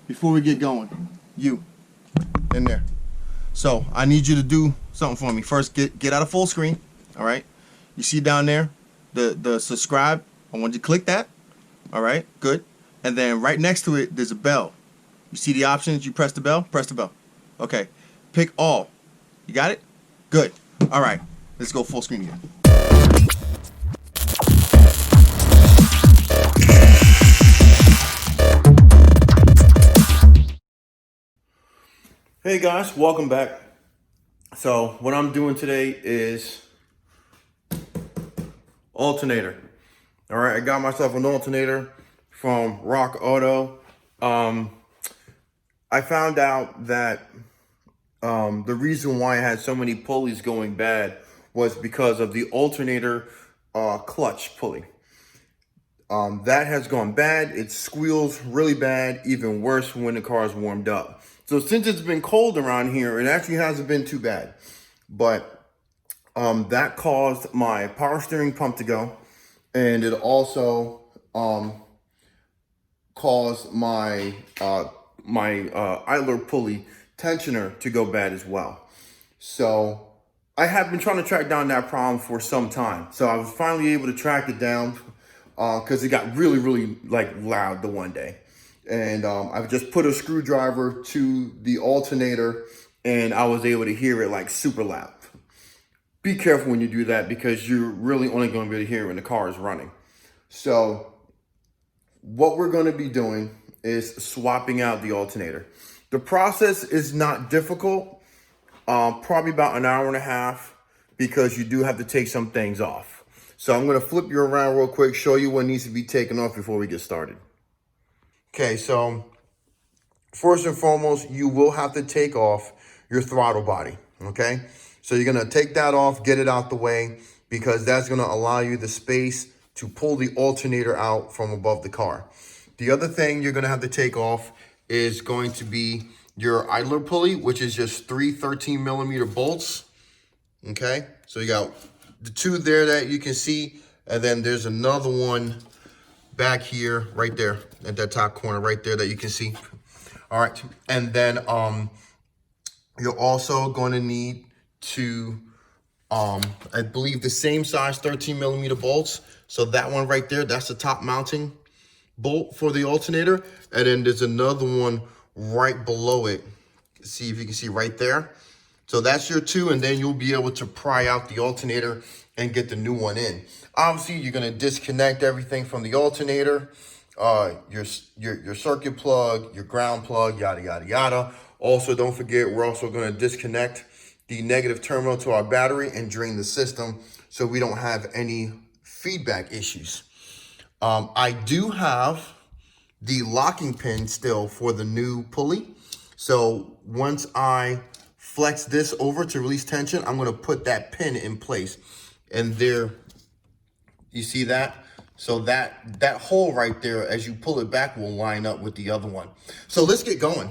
before we get going, you in there. So I need you to do something for me. First, get out of full screen. All right. You see down there the subscribe. I want you to click that. All right. Good. And then right next to it, there's a bell. You see the options? You press the bell. Press the bell. Okay. Pick all. You got it? Good. All right. Let's go full screen again. Hey guys, welcome back. So what I'm doing today is alternator. All right, I got myself an alternator from Rock Auto. I found out that the reason why I had so many pulleys going bad was because of the alternator clutch pulley. That has gone bad. It squeals really bad, even worse when the car is warmed up. So since it's been cold around here, it actually hasn't been too bad. But that caused my power steering pump to go. And it also caused my idler pulley tensioner to go bad as well. So I have been trying to track down that problem for some time. So I was finally able to track it down because it got really loud the one day. And I've just put a screwdriver to the alternator and I was able to hear it like super loud. Be careful when you do that because you're really only going to be able to hear it when the car is running. So what we're going to be doing is swapping out the alternator. The process is not difficult, probably about an hour and a half because you do have to take some things off. So I'm going to flip you around real quick, show you what needs to be taken off before we get started. Okay, so first and foremost, you will have to take off your throttle body, okay? So you're gonna take that off, get it out the way, because that's gonna allow you the space to pull the alternator out from above the car. The other thing you're gonna have to take off is going to be your idler pulley, which is just 3 13mm bolts, okay? So you got the two there that you can see, and then there's another one back here, right there at that top corner right there that you can see. All right, and then you're also going to need to I believe the same size 13mm bolts. So that one right there, that's the top mounting bolt for the alternator, and then there's another one right below it. See if you can see right there. So that's your two, and then you'll be able to pry out the alternator and get the new one in. Obviously, you're gonna disconnect everything from the alternator, your circuit plug, your ground plug, yada, yada, yada. Also, don't forget, we're also gonna disconnect the negative terminal to our battery and drain the system so we don't have any feedback issues. I do have the locking pin still for the new pulley. So once I flex this over to release tension, I'm gonna put that pin in place. And there, you see that? So that hole right there, as you pull it back, will line up with the other one. So let's get going.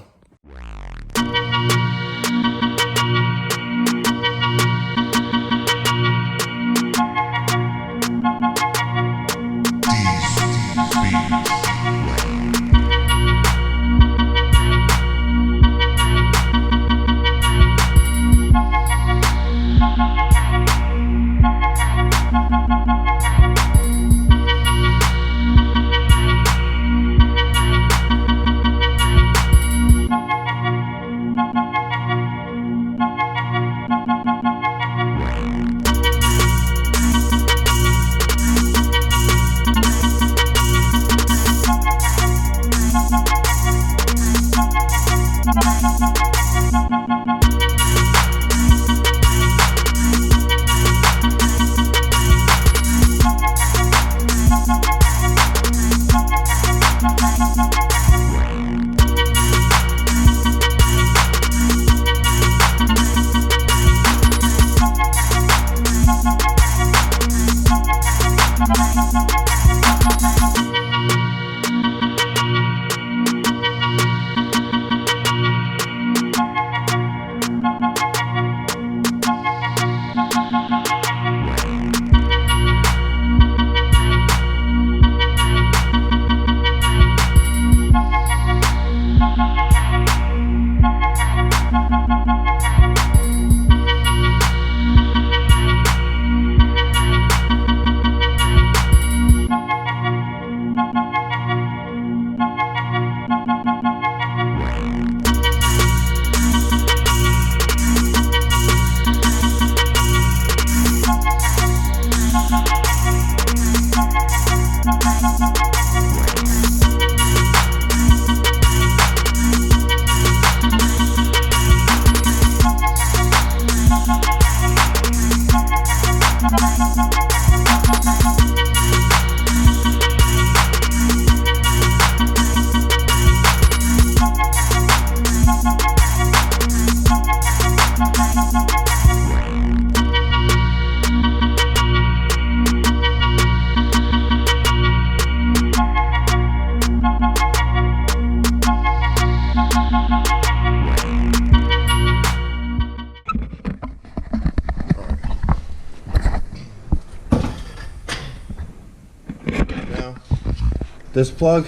this plug,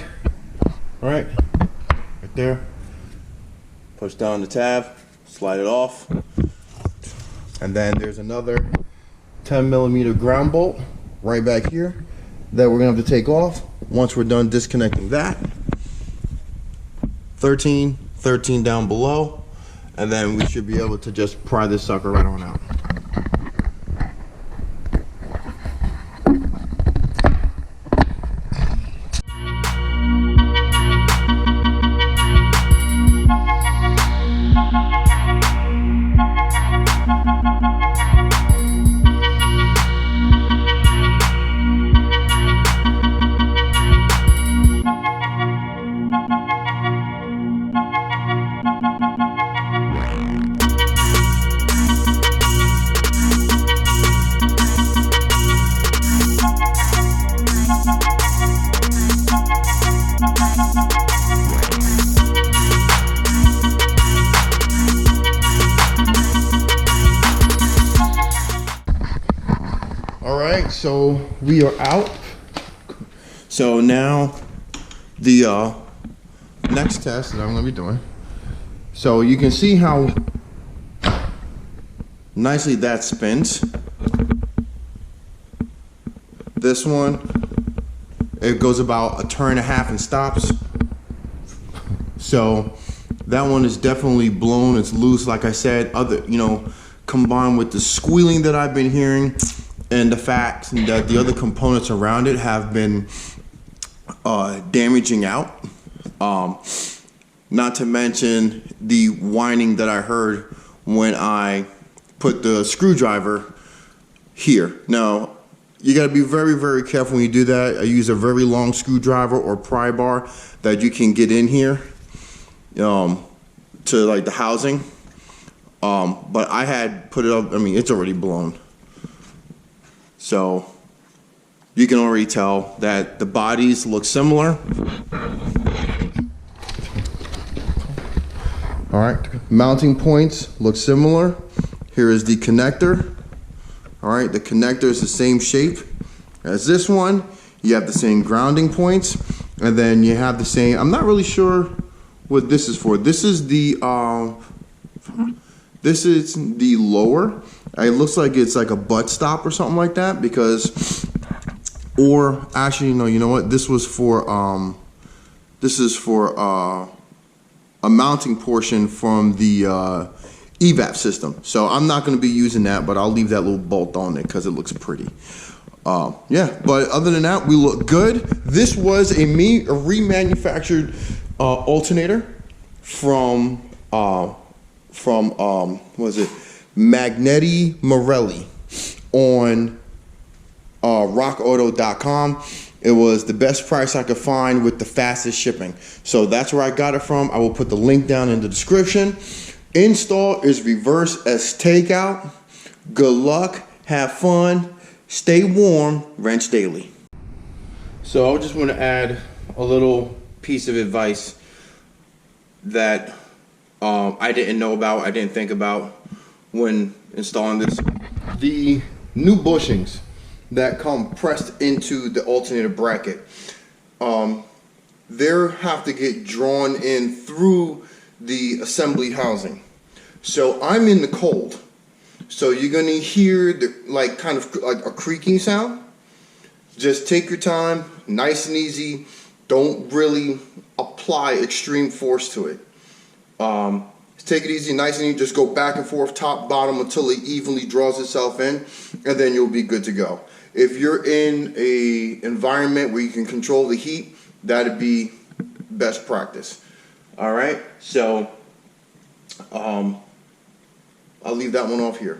all right there. Push down the tab, slide it off, and then there's another 10mm ground bolt right back here that we're gonna have to take off once we're done disconnecting that. 13 down below, and then we should be able to just pry this sucker right on out. All right, so we are out. So now the next test that I'm gonna be doing. So you can see how nicely that spins. This one, it goes about a turn and a half and stops. So that one is definitely blown, it's loose, like I said. Combined with the squealing that I've been hearing, and the fact that the other components around it have been damaging out. Not to mention the whining that I heard when I put the screwdriver here. Now, you gotta be very, very careful when you do that. I use a very long screwdriver or pry bar that you can get in here to like the housing. But I had put it up, I mean, it's already blown. So you can already tell that the bodies look similar. All right, mounting points look similar. Here is the connector. All right, the connector is the same shape as this one. You have the same grounding points, and then you have the same, I'm not really sure what this is for. This is the lower. It looks like it's like a butt stop or something like that, because, or actually, no, you know what? This was for, this is for a mounting portion from the evap system. So I'm not going to be using that, but I'll leave that little bolt on it because it looks pretty. Yeah, but other than that, we look good. This was a remanufactured alternator from what was it? Magneti Morelli on rockauto.com. It was the best price I could find with the fastest shipping. So that's where I got it from. I will put the link down in the description. Install is reverse as takeout. Good luck, have fun, stay warm, wrench daily. So I just want to add a little piece of advice that I didn't know about, I didn't think about when installing this. The new bushings that come pressed into the alternator bracket, they have to get drawn in through the assembly housing. So I'm in the cold, so you're gonna hear the kind of like a creaking sound. Just take your time, nice and easy. Don't really apply extreme force to it. Take it easy, nice and easy. Just go back and forth, top, bottom, until it evenly draws itself in, and then you'll be good to go. If you're in a environment where you can control the heat, that'd be best practice. All right, so I'll leave that one off here.